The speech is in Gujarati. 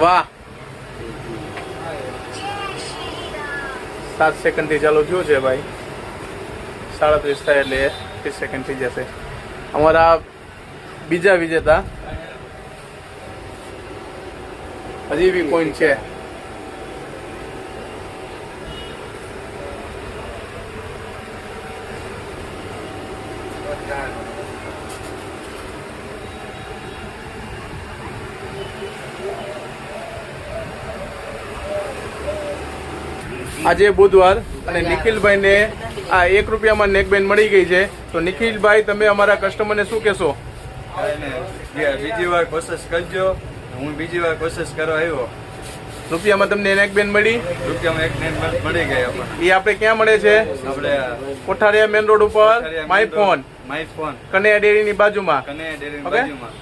વાહ 7 સેકન્ડથી ચાલુ થયું છે ભાઈ. 37 થાય એટલે 30 સેકન્ડ થઈ જશે. અમારા બીજા વિજેતા હજી બી પોઈન્ટ છે. આજે બુધવાર અને નિખિલભાઈને આ 1 રૂપિયામાં નેકબેન્ડ મળી ગઈ છે. તો નિખિલભાઈ, તમે અમારા કસ્ટમરને શું કહેશો? બીજી વાર કોશિશ કરજો. હું બીજી વાર કોશિશ કરવા આવ્યો. રૂપિયામાં તમને નેકબેન્ડ મળી? રૂપિયામાં એક નેટ મળી ગઈ આપણને. એ આપણે ક્યાં મળે છે? આપણે કોઠારિયા મેન રોડ ઉપર માય ફોન કનૈયા કનૈયા ડેરીની બાજુમાં. ડેરીની ઓકે? બાજુમાં.